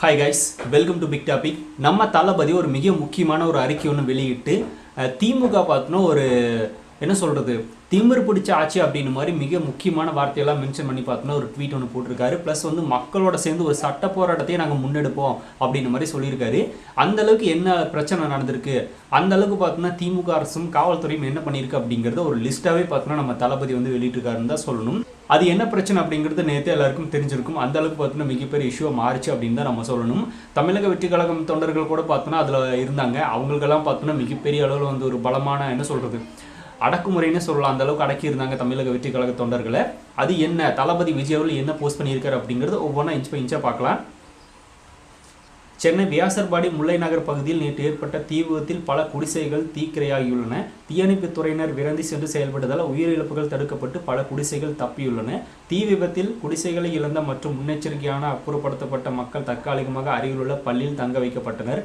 Hi guys, welcome to Big Topic. நம்ம தளபதி ஒரு மிக முக்கியமான ஒரு அறிக்கை ஒன்று வெளியிட்டு திமுக பார்த்தோன்னா ஒரு என்ன சொல்கிறது திமிரு பிடிச்ச ஆட்சி அப்படின்னு மாதிரி மிக முக்கியமான வார்த்தையெல்லாம் மென்ஷன் பண்ணி பார்த்தோன்னா ஒரு ட்வீட் ஒன்று போட்டிருக்காரு. ப்ளஸ் வந்து மக்களோட சேர்ந்து ஒரு சட்ட போராட்டத்தையும் நாங்கள் முன்னெடுப்போம் அப்படின்னு மாதிரி சொல்லியிருக்காரு. அந்தளவுக்கு என்ன பிரச்சனை நடந்திருக்கு, அந்தளவுக்கு பார்த்தோன்னா திமுக அரசும் காவல்துறையும் என்ன பண்ணியிருக்கு அப்படிங்கிறத ஒரு லிஸ்ட்டாகவே பார்த்தோன்னா நம்ம தளபதி வந்து வெளியிட்டிருக்காருன்னு தான் சொல்லணும். அது என்ன பிரச்சனை அப்படிங்கிறது நேற்று எல்லாருக்கும் தெரிஞ்சிருக்கும். அந்த அளவுக்கு பார்த்தோன்னா மிகப்பெரிய இஷ்யூவாக மாறிச்சு அப்படின்னு தான் நம்ம சொல்லணும். தமிழக வெற்றி கழகம் தொண்டர்கள் கூட பார்த்தோன்னா அதில் இருந்தாங்க. அவங்களுக்கெல்லாம் பார்த்தோன்னா மிகப்பெரிய அளவில் வந்து ஒரு பலமான என்ன சொல்கிறது அடக்குமுறைன்னு சொல்லலாம். அந்த அளவுக்கு அடக்கியிருந்தாங்க தமிழக வெற்றி கழக தொண்டர்களை. அது என்ன தளபதி விஜய் அவர்கள் என்ன போஸ்ட் பண்ணியிருக்காரு அப்படிங்கிறது ஒவ்வொன்றா இன்ச் பை இன்ச்சாக பார்க்கலாம். சென்னை வியாசர்பாடி முல்லை நகர் பகுதியில் நேற்று ஏற்பட்ட தீ விபத்தில் பல குடிசைகள் தீக்கிரையாகியுள்ளன. தீயணைப்புத் துறையினர் விரைந்து சென்று செயல்பட்டதால் உயிரிழப்புகள் தடுக்கப்பட்டு பல குடிசைகள் தப்பியுள்ளன. தீ விபத்தில் குடிசைகளை இழந்த மற்றும் முன்னெச்சரிக்கையான அப்புறப்படுத்தப்பட்ட மக்கள் தற்காலிகமாக அருகிலுள்ள பள்ளியில் தங்க வைக்கப்பட்டனர்.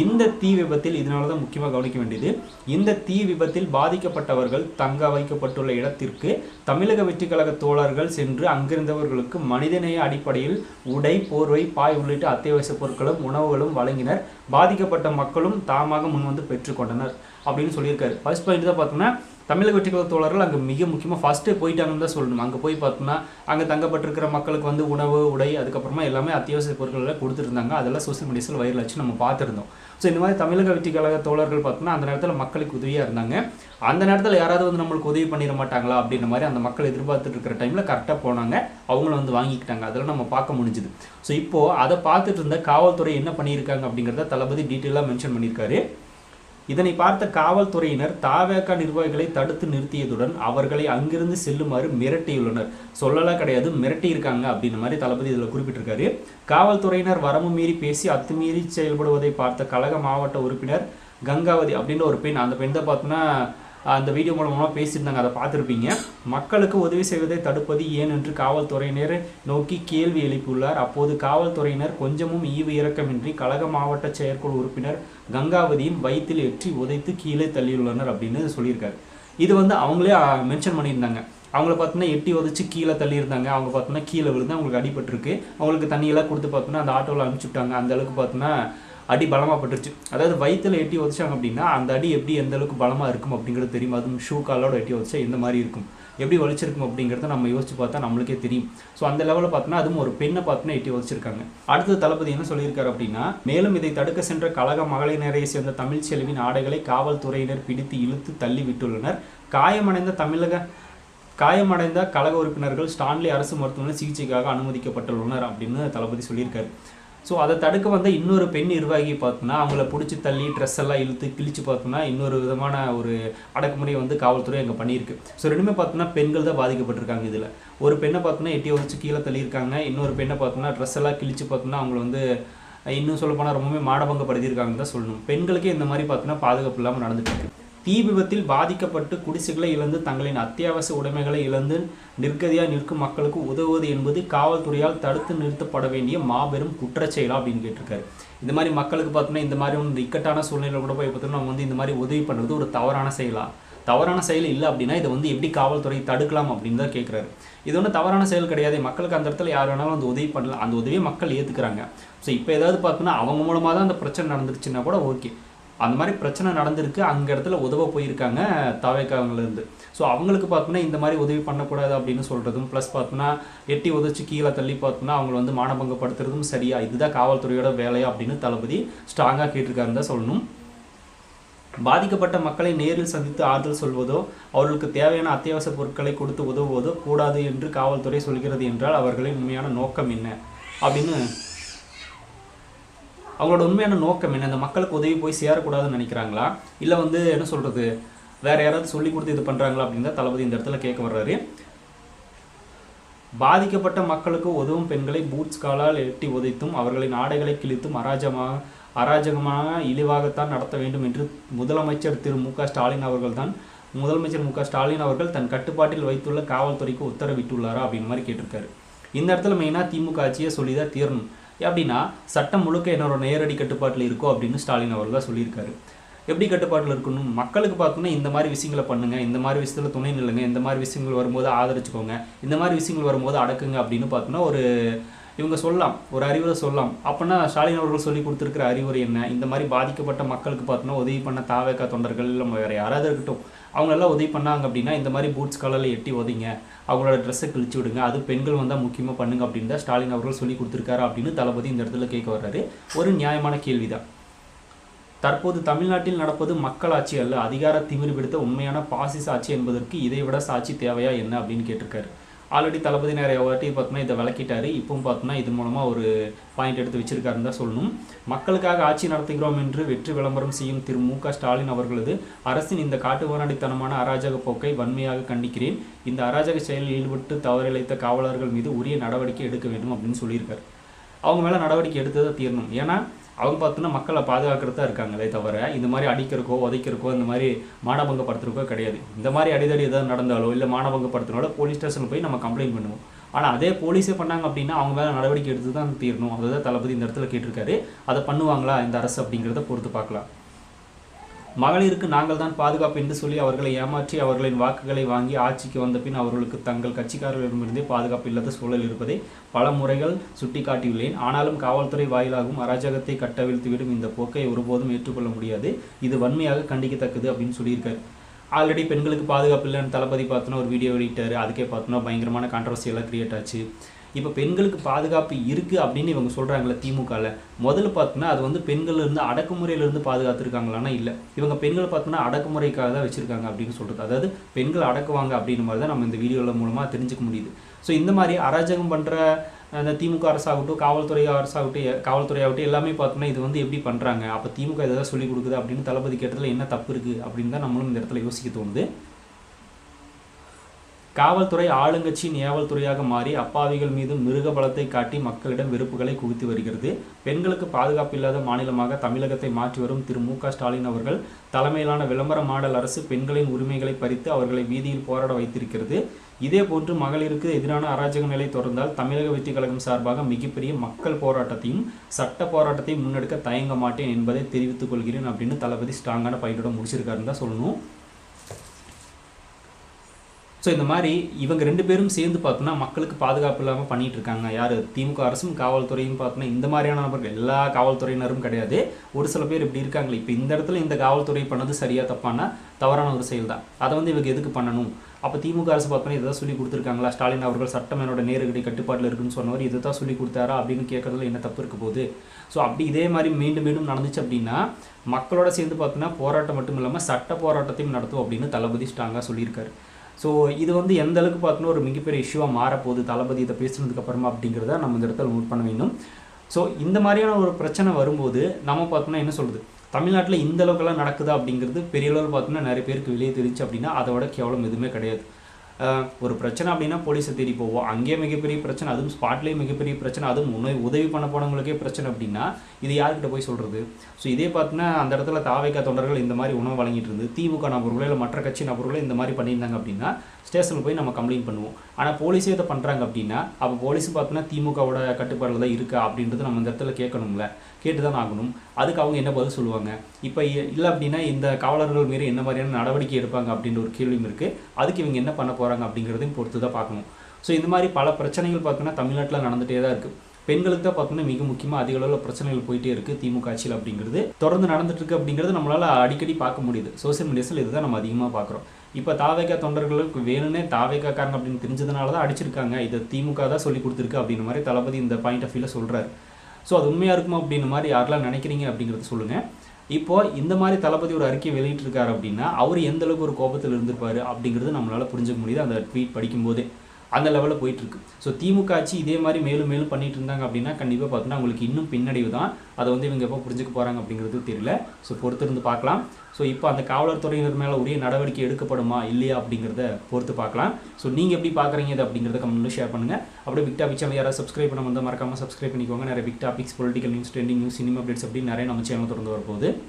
இந்த தீ விபத்தில் இதனால தான் முக்கியமாக கவனிக்க வேண்டியது, இந்த தீ விபத்தில் பாதிக்கப்பட்டவர்கள் தங்க வைக்கப்பட்டுள்ள இடத்திற்கு தமிழக வெற்றி கழக தோழர்கள் சென்று அங்கிருந்தவர்களுக்கு மனிதநேய அடிப்படையில் உடை, போர்வை, பாய் உள்ளிட்ட அத்தியாவசிய பொருட்களும் உணவுகளும் வழங்கினர். பாதிக்கப்பட்ட மக்களும் தாமாக முன்வந்து பெற்றுக்கொண்டனர் அப்படின்னு சொல்லியிருக்காரு. ஃபர்ஸ்ட் பாயிண்ட் தான் பார்த்தோம்னா தமிழக வெற்றி கழக தோழர்கள் அங்கே மிக முக்கியமாக ஃபஸ்ட்டு போயிட்டாங்கன்னு தான் சொல்லணும். அங்கே போய் பார்த்தோம்னா அங்கே தங்கப்பட்டிருக்கிற மக்களுக்கு வந்து உணவு, உடை, அதுக்கப்புறமா எல்லாமே அத்தியாவசிய பொருட்கள் கொடுத்துருந்தாங்க. அதெல்லாம் சோசியல் மீடியாஸில் வைரல் ஆச்சு, நம்ம பார்த்துருந்தோம். ஸோ இந்த மாதிரி தமிழக வெற்றி கழக தோழர்கள் பார்த்தோம்னா அந்த நேரத்தில் மக்களுக்கு உதவியாக இருந்தாங்க. அந்த நேரத்தில் யாராவது வந்து நம்மளுக்கு உதவி பண்ணிட மாட்டாங்களா அப்படின்ற மாதிரி அந்த மக்கள் எதிர்பார்த்துட்டு இருக்கிற டைமில் கரெக்டாக போனாங்க, அவங்கள வந்து வாங்கிக்கிட்டாங்க. அதெல்லாம் நம்ம பார்க்க முடிஞ்சுது. ஸோ இப்போது அதை பார்த்துட்டு இருந்த காவல்துறை என்ன பண்ணியிருக்காங்க அப்படிங்கிறத தளபதி டீட்டெயிலாக மென்ஷன் பண்ணியிருக்காரு. இதனை பார்த்த காவல்துறையினர் தாவேக நிர்வாகிகளை தடுத்து நிறுத்தியதுடன் அவர்களை அங்கிருந்து செல்லுமாறு மிரட்டியுள்ளனர். சொல்லலாம் கிடையாது, மிரட்டியிருக்காங்க அப்படின்ற மாதிரி தளபதி இதில் குறிப்பிட்டிருக்காரு. காவல்துறையினர் வரம்பு மீறி பேசி அத்துமீறி செயல்படுவதை பார்த்த கழக மாவட்ட உறுப்பினர் கங்காவதி அப்படின்ற ஒரு பெண், அந்த பெண் தான் பார்த்தோன்னா அந்த வீடியோ மூலமாக பேசியிருந்தாங்க, அதை பார்த்துருப்பீங்க. மக்களுக்கு உதவி செய்வதை தடுப்பது ஏன் என்று காவல்துறையினர் நோக்கி கேள்வி எழுப்பியுள்ளார். அப்போது காவல்துறையினர் கொஞ்சமும் ஈவு இறக்கமின்றி கழக மாவட்ட செயற்குழு உறுப்பினர் கங்காவதியின் வயிற்றில் எற்றி உதைத்து கீழே தள்ளியுள்ளனர் அப்படின்னு சொல்லியிருக்காரு. இது வந்து அவங்களே மென்ஷன் பண்ணியிருந்தாங்க. அவங்கள பார்த்தோன்னா எட்டி உதச்சி கீழே தள்ளியிருந்தாங்க. அவங்க பார்த்தோன்னா கீழே விழுந்து அவங்களுக்கு அடிபட்டிருக்கு. அவங்களுக்கு தண்ணியெல்லாம் கொடுத்து பார்த்தோன்னா அந்த ஆட்டோவில் அனுப்பிச்சுட்டாங்க. அந்த அளவுக்கு பார்த்தோன்னா அடி பலமாக பட்டுருச்சு. அதாவது வயிற்றில் எட்டி உதச்சாங்க அப்படின்னா அந்த அடி எப்படி எந்த அளவுக்கு பலமாக இருக்கும் அப்படிங்கிறது தெரியும். அதுவும் ஷூ காலோட எட்டி உதச்சா எந்த மாதிரி இருக்கும், எப்படி வலிச்சிருக்கும் அப்படிங்கிறத நம்ம யோசிச்சு பார்த்தா நம்மளுக்கே தெரியும். ஸோ அந்த லெவலில் பார்த்தோன்னா அதுவும் ஒரு பெண்ணை பார்த்தோன்னா எட்டி வச்சிருக்காங்க. அடுத்த தளபதி என்ன சொல்லியிருக்காரு அப்படின்னா, மேலும் இதை தடுக்க சென்ற கழக மகளிரை சேர்ந்த தமிழ்ச்செல்வியின் ஆடைகளை காவல்துறையினர் பிடித்து இழுத்து தள்ளி விட்டுள்ளனர். காயமடைந்த கழக உறுப்பினர்கள் ஸ்டான்லி அரசு மருத்துவமனை சிகிச்சைக்காக அனுமதிக்கப்பட்டுள்ளனர் அப்படின்னு தளபதி சொல்லியிருக்காரு. ஸோ அதை தடுக்க வந்த இன்னொரு பெண் நிர்வாகி பார்த்தோன்னா அவங்கள பிடிச்சி தள்ளி ட்ரெஸ் எல்லாம் இழுத்து கிழிச்சு பார்த்தோன்னா இன்னொரு விதமான ஒரு அடக்குமுறையை வந்து காவல்துறை அங்கே பண்ணியிருக்கு. ஸோ ரெண்டுமே பார்த்தோன்னா பெண்கள் தான் பாதிக்கப்பட்டிருக்காங்க. இதில் ஒரு பெண்ணை பார்த்தோன்னா எட்டி வச்சு கீழே தள்ளியிருக்காங்க, இன்னொரு பெண்ணை பார்த்தோன்னா ட்ரெஸ் எல்லாம் கிழிச்சு பார்த்தோன்னா அவங்கள வந்து இன்னும் சொல்லப்போனால் ரொம்பவே மாடபங்கப்படுத்தியிருக்காங்கன்னு தான் சொல்லணும். பெண்களுக்கே இந்த மாதிரி பார்த்தோன்னா பாதுகாப்பு இல்லாமல் நடந்துட்டு இருக்கு. தீ விபத்தில் பாதிக்கப்பட்டு குடிசைகளை இழந்து தங்களின் அத்தியாவசிய உடைமைகளை இழந்து நிர்கதியாக நிற்கும் மக்களுக்கு உதவுவது என்பது காவல்துறையால் தடுத்து நிறுத்தப்பட வேண்டிய மாபெரும் குற்றச்செயலா அப்படின்னு கேட்டிருக்காரு. இந்த மாதிரி மக்களுக்கு பார்த்தோன்னா இந்த மாதிரி ஒன்று இக்கட்டான சூழ்நிலை கூட போய் பார்த்தோம்னா நம்ம வந்து இந்த மாதிரி உதவி பண்ணுறது ஒரு தவறான செயலா? தவறான செயல் இல்லை அப்படின்னா இதை வந்து எப்படி காவல்துறை தடுக்கலாம் அப்படின்னு தான் கேட்குறாரு. இது ஒன்றும் தவறான செயல் கிடையாது. மக்களுக்கு அந்த இடத்துல யார் வேணாலும் அந்த உதவி பண்ணலாம், அந்த உதவியை மக்கள் ஏற்றுக்கிறாங்க. ஸோ இப்போ ஏதாவது பார்த்தோன்னா அவங்க மூலமாக தான் அந்த பிரச்சனை நடந்துருச்சுன்னா கூட ஓகே, அந்த மாதிரி பிரச்சனை நடந்திருக்கு, அங்கே இடத்துல உதவ போயிருக்காங்க தாவேக்காவிலேருந்து. ஸோ அவங்களுக்கு பார்த்தோன்னா இந்த மாதிரி உதவி பண்ணக்கூடாது அப்படின்னு சொல்கிறதும், ப்ளஸ் பார்த்தோன்னா எட்டி உதச்சி கீழே தள்ளி பார்த்தோன்னா அவங்கள வந்து மானபங்கப்படுத்துறதும் சரியா, இதுதான் காவல்துறையோட வேலையா அப்படின்னு தளபதி ஸ்ட்ராங்காக கேட்டிருக்காருன்னு தான் சொல்லணும். பாதிக்கப்பட்ட மக்களை நேரில் சந்தித்து ஆறுதல் சொல்வதோ அவர்களுக்கு தேவையான அத்தியாவசிய பொருட்களை கொடுத்து உதவுவதோ கூடாது என்று காவல்துறை சொல்கிறது என்றால் அவர்களின் உண்மையான நோக்கம் என்ன அப்படின்னு, அவங்களோட உண்மையான நோக்கம் என்ன? இந்த மக்களுக்கு உதவி போய் சேரக்கூடாதுன்னு நினைக்கிறாங்களா, இல்லை வந்து என்ன சொல்கிறது வேறு யாராவது சொல்லி கொடுத்து இது பண்ணுறாங்களா அப்படின்னு தான் தளபதி இந்த இடத்துல கேட்க வர்றாரு. பாதிக்கப்பட்ட மக்களுக்கு உதவும் பெண்களை பூட்ஸ் காலால் எட்டி உதைத்தும் அவர்களின் ஆடைகளை கிழித்தும் அராஜகமாக இழிவாகத்தான் நடத்த வேண்டும் என்று முதலமைச்சர் மு க ஸ்டாலின் அவர்கள் தன் கட்டுப்பாட்டில் வைத்துள்ள காவல்துறைக்கு உத்தரவிட்டுள்ளாரா அப்படின்னு மாதிரி கேட்டிருக்காரு. இந்த இடத்துல மெயினாக திமுக ஆட்சியை சொல்லி தான் தீரணும். எப்படின்னா சட்டம் முழுக்க என்னோட நேரடி கட்டுப்பாட்டில் இருக்கோ அப்படின்னு ஸ்டாலின் அவர்கள் தான் சொல்லியிருக்காரு. எப்படி கட்டுப்பாட்டில் இருக்கணும், மக்களுக்கு பார்த்தோன்னா இந்த மாதிரி விஷயங்களை பண்ணுங்கள், இந்த மாதிரி விஷயத்தில் துணை நில்லுங்க, இந்த மாதிரி விஷயங்கள் வரும்போது ஆதரிச்சுக்கோங்க, இந்த மாதிரி விஷயங்கள் வரும்போது அடக்குங்க அப்படின்னு பார்த்தோன்னா ஒரு இவங்க சொல்லலாம், ஒரு அறிவுரை சொல்லலாம். அப்படின்னா ஸ்டாலின் அவர்கள் சொல்லி கொடுத்துருக்கிற அறிவுரை என்ன? இந்த மாதிரி பாதிக்கப்பட்ட மக்களுக்கு பார்த்தோன்னா உதவி பண்ண தாவேகா தொண்டர்கள் இல்லை வேறு யாராவது இருக்கட்டும், அவங்களெல்லாம் உதவி பண்ணாங்க அப்படின்னா இந்த மாதிரி பூட்ஸ் காலில் எட்டி உதைங்க, அவங்களோட ட்ரெஸ்ஸை கிழிச்சு விடுங்க, அது பெண்கள் வந்தால் முக்கியமாக பண்ணுங்க அப்படின்னு தான் ஸ்டாலின் அவர்கள் சொல்லி கொடுத்துருக்காரு அப்படின்னு தளபதி இந்த இடத்துல கேட்க வர்றாரு. ஒரு நியாயமான கேள்வி தான். தற்போது தமிழ்நாட்டில் நடப்பது மக்களாட்சி அல்ல, அதிகார திமிர் பிடித்த உண்மையான பாசிச ஆட்சி என்பதற்கு இதைவிட சாட்சி தேவையா என்ன அப்படின்னு கேட்டிருக்காரு. ஆல்ரெடி தளபதி நிறைய வாட்டி பார்த்தோன்னா இதை விளக்கிட்டாரு. இப்பவும் பார்த்தோன்னா இது மூலமாக ஒரு பாயிண்ட் எடுத்து வச்சிருக்காருன்னு தான் சொல்லணும். மக்களுக்காக ஆட்சி நடத்துகிறோம் என்று வெற்றி விளம்பரம் செய்யும் திரு மு.க. ஸ்டாலின் அவர்களது அரசின் இந்த காட்டுமிராண்டித்தனமான அராஜக போக்கை வன்மையாக கண்டிக்கிறேன். இந்த அராஜக செயலில் ஈடுபட்டு தவறிழைத்த காவலர்கள் மீது உரிய நடவடிக்கை எடுக்க வேண்டும் அப்படின்னு சொல்லியிருக்காரு. அவங்க மேலே நடவடிக்கை எடுத்து தான் தீரணும். ஏன்னா அவங்க பார்த்தோன்னா மக்களை பாதுகாக்கிறது தான் இருக்காங்களே தவிர இந்த மாதிரி அடிக்கிறக்கோ உதைக்கிறக்கோ இந்த மாதிரி மானபங்கப்படுத்துறக்கோ கிடையாது. இந்த மாதிரி அடிதடி எதாவது நடந்தாலோ இல்லை மானபங்கப்படுத்தினாலோ போலீஸ் ஸ்டேஷனில் போய் நம்ம கம்ப்ளைண்ட் பண்ணுவோம். ஆனால் அதே போலீஸே பண்ணாங்க அப்படின்னா அவங்க மேலே நடவடிக்கை எடுத்து தான் தீரணும். அதை தான் தளபதி இந்த இடத்துல கேட்டிருக்காரு. அதை பண்ணுவாங்களா இந்த அரசு அப்படிங்கிறத பொறுத்து பார்க்கலாம். மகளிருக்கு நாங்கள் தான் பாதுகாப்பு என்று சொல்லி அவர்களை ஏமாற்றி அவர்களின் வாக்குகளை வாங்கி ஆட்சிக்கு வந்த பின் அவர்களுக்கு தங்கள் கட்சிக்காரர்களிடமிருந்தே பாதுகாப்பு இல்லாத சூழல் இருப்பதை பல முறைகள் சுட்டிக்காட்டியுள்ளேன். ஆனாலும் காவல்துறை வாயிலாகவும் அராஜகத்தை கட்டவிழ்த்துவிடும் இந்த போக்கை ஒருபோதும் ஏற்றுக்கொள்ள முடியாது. இது வன்மையாக கண்டிக்கத்தக்கது அப்படின்னு சொல்லியிருக்காரு. ஆல்ரெடி பெண்களுக்கு பாதுகாப்பு இல்லைன்னு தளபதி பார்த்தோன்னா ஒரு வீடியோ வெளியிட்டார். அதுக்கே பார்த்தோன்னா பயங்கரமான கான்ட்ரவர்சியெல்லாம் கிரியேட் ஆச்சு. இப்போ பெண்களுக்கு பாதுகாப்பு இருக்குது அப்படின்னு இவங்க சொல்கிறாங்களே திமுகவில், முதல்ல பார்த்தோன்னா அது வந்து பெண்கள்லேருந்து அடக்குமுறையிலேருந்து பாதுகாத்துருக்காங்களான்னா இல்லை. இவங்க பெண்கள் பார்த்தோன்னா அடக்குமுறைக்காக தான் வச்சுருக்காங்க அப்படின்னு சொல்கிறது. அதாவது பெண்கள் அடக்குவாங்க அப்படின்ற மாதிரி தான் நம்ம இந்த வீடியோவில் மூலமாக தெரிஞ்சுக்க முடியுது. ஸோ இந்த மாதிரி அராஜகம் பண்ணுற அந்த திமுக அரசாகட்டும் காவல்துறையாகட்டும் எல்லாமே பார்த்தோன்னா இது வந்து எப்படி பண்ணுறாங்க, அப்போ திமுக இதை தான் சொல்லிக் கொடுக்குது அப்படின்னு தளபதி கேட்டதில் என்ன தப்பு இருக்குது அப்படின்னு தான் நம்மளும் இந்த இடத்துல யோசிக்க தோணுது. காவல்துறை ஆளுங்கட்சியின் ஏவல் துறையாக மாறி அப்பாவிகள் மீது மிருக பலத்தை காட்டி மக்களிடம் வெறுப்புகளை குவித்து வருகிறது. பெண்களுக்கு பாதுகாப்பு இல்லாத மாநிலமாக தமிழகத்தை மாற்றி வரும் திரு மு.க. ஸ்டாலின் அவர்கள் தலைமையிலான விளம்பர மாடல் அரசு பெண்களின் உரிமைகளை பறித்து அவர்களை வீதியில் போராட வைத்திருக்கிறது. இதே போன்று மகளிருக்கு எதிரான அராஜக நிலை தொடர்ந்தால் தமிழக வெற்றி கழகம் சார்பாக மிகப்பெரிய மக்கள் போராட்டத்தையும் சட்ட போராட்டத்தையும் முன்னெடுக்க தயங்க மாட்டேன் என்பதை தெரிவித்துக் கொள்கிறேன் அப்படின்னு தளபதி ஸ்ட்ராங்கான பாயிண்டோட முடிச்சிருக்காருன்னு தான் சொல்லணும். ஸோ இந்த மாதிரி இவங்க ரெண்டு பேரும் சேர்ந்து பார்த்தோன்னா மக்களுக்கு பாதுகாப்பு இல்லாமல் பண்ணிகிட்டு இருக்காங்க. யார்? திமுக அரசும் காவல்துறையும் பார்த்தோன்னா இந்த மாதிரியான நபர்கள் எல்லா காவல்துறையினரும் கிடையாது, ஒரு சில பேர் இப்படி இருக்காங்களே. இப்போ இந்த இடத்துல இந்த காவல்துறை பண்ணது சரியாக தப்பானா தவறான ஒரு செயல் தான். அதை வந்து இவங்க எதுக்கு பண்ணணும்? அப்போ திமுக அரசு பார்த்தோன்னா இதை தான் சொல்லி கொடுத்துருக்காங்களா? ஸ்டாலின் அவர்கள் சட்டமேனோட நேரடி கட்டுப்பாட்டில் இருக்குன்னு சொன்னவர் இதை தான் சொல்லி கொடுத்தாரா அப்படின்னு கேட்கறதுல என்ன தப்பு இருக்க போகுது? ஸோ அப்படி இதே மாதிரி மீண்டும் மீண்டும் நடந்துச்சு அப்படின்னா மக்களோட சேர்ந்து பார்த்தோன்னா போராட்டம் மட்டும் இல்லாமல் சட்ட போராட்டத்தையும் நடத்தும் அப்படின்னு தளபதி ஸ்ட்ராங்காக சொல்லியிருக்காரு. ஸோ இது வந்து எந்த அளவுக்கு பார்த்தோன்னா ஒரு மிகப்பெரிய இஷ்யூவாக மாறப்போகுது தளபதி இதை பேசுனதுக்கப்புறமா அப்படிங்கிறத நம்ம இந்த இடத்துல நோட் பண்ண வேண்டும். ஸோ இந்த மாதிரியான ஒரு பிரச்சனை வரும்போது நம்ம பார்த்தோன்னா என்ன சொல்கிறது, தமிழ்நாட்டில் இந்த அளவுக்குலாம் நடக்குதா அப்படிங்கிறது பெரிய அளவில் பார்த்தோன்னா நிறைய பேருக்கு வெளியே தெரிஞ்சு அப்படின்னா அதோட கேவலம் எதுவுமே கிடையாது. ஒரு பிரச்சனை அப்படின்னா போலீஸை தேடி போவோம், அங்கேயே மிகப்பெரிய பிரச்சனை, அதுவும் ஸ்பாட்லேயே மிகப்பெரிய பிரச்சனை, அதுவும் உதவி பண்ண போனவங்களுக்கே பிரச்சனை அப்படின்னா இது யார்கிட்ட போய் சொல்கிறது? ஸோ இதே பார்த்தீங்கன்னா அந்த இடத்துல தாவேகா தொண்டர்கள் இந்த மாதிரி உணவு வழங்கிட்டு இருந்து திமுக நபர்களோ இல்லை மற்ற கட்சி நபர்களோ இந்த மாதிரி பண்ணியிருந்தாங்க அப்படின்னா ஸ்டேஷனில் போய் நம்ம கம்ப்ளைண்ட் பண்ணுவோம். ஆனால் போலீஸே இதை பண்ணுறாங்க அப்படின்னா அப்போ போலீஸும் பார்த்தோன்னா திமுகவோட கட்டுப்பாடில் தான் இருக்கா அப்படின்றது நம்ம இந்த இடத்துல கேட்கணும்ல, கேட்டு தான் ஆகணும். அதுக்கு அவங்க என்ன பதில் சொல்லுவாங்க? இப்போ இல்லை அப்படின்னா இந்த காவலர்கள் மீறி என்ன மாதிரியான நடவடிக்கை எடுப்பாங்க அப்படின்ற ஒரு கேள்வியும் இருக்குது. அதுக்கு இவங்க என்ன பண்ண போகிறாங்க அப்படிங்கிறதையும் பொறுத்து தான் பார்க்கணும். ஸோ இந்த மாதிரி பல பிரச்சனைகள் பார்த்தோன்னா தமிழ்நாட்டில் நடந்துகிட்டே தான் இருக்குது. பெண்களுக்கு தான் பார்த்தோன்னா மிக முக்கியமாக அதிக அளவில் பிரச்சனைகள் போயிட்டே இருக்குது திமுக ஆட்சியில் அப்படிங்கிறது தொடர்ந்து நடந்துட்டு இருக்கு அப்படிங்கிறது நம்மளால் அடிக்கடி பார்க்க முடியுது. சோசியல் மீடியாஸில் இதுதான் நம்ம அதிகமாக பார்க்குறோம். இப்போ தாவேகா தொண்டர்களுக்கு வேணும்னே தாவேகாக்காரங்க அப்படின்னு தெரிஞ்சதுனால தான் அடிச்சிருக்காங்க, இதை திமுக தான் சொல்லி கொடுத்துருக்கு அப்படின்ற மாதிரி தளபதி இந்த பாயிண்ட் ஆஃப் வியூவில் சொல்கிறார். ஸோ அது உண்மையாக இருக்குமா அப்படின்ற மாதிரி யாரெல்லாம் நினைக்கிறீங்க அப்படிங்கிறத சொல்லுங்கள். இப்போது இந்த மாதிரி தளபதி ஒரு அறிக்கை வெளியிட்டிருக்காரு அப்படின்னா அவர் எந்த அளவுக்கு ஒரு கோபத்தில் இருந்திருப்பார் அப்படிங்கிறது நம்மளால் புரிஞ்சுக்க முடியுது அந்த ட்வீட் படிக்கும்போதே. அந்த லெவலில் போயிட்டுருக்கு. ஸோ திமுக ஆட்சி இதே மாதிரி மேலும் மேலும் பண்ணிட்டு இருந்தாங்க அப்படின்னா கண்டிப்பாக பார்த்தோன்னா அவங்களுக்கு இன்னும் பின்னடைவு தான். அதை வந்து இவங்க எப்போ புரிஞ்சுக்க போகிறாங்க அப்படிங்கிறது தெரியல. ஸோ பொறுத்திருந்து பார்க்கலாம். ஸோ இப்போ அந்த காவலர் துறையினர் மேலே உரிய நடவடிக்கை எடுக்கப்படுமா இல்லையா அப்படிங்கிறத பொறுத்து பார்க்கலாம். ஸோ நீங்கள் எப்படி பார்க்குறீங்க இது அப்படிங்கிறத கமெண்ட்டில் ஷேர் பண்ணுங்கள். அப்படியே பிக் டாபிக் சேனல் யாராவது சப்ஸ்கிரைப் பண்ண வந்து மறக்காமல் சப்ஸ்கிரைப் பண்ணிக்கோங்க. நிறைய big topics, political news, trending news, cinema updates அப்படி நிறைய நம்ம சேனல் தொடர்ந்து வரப்போகுது.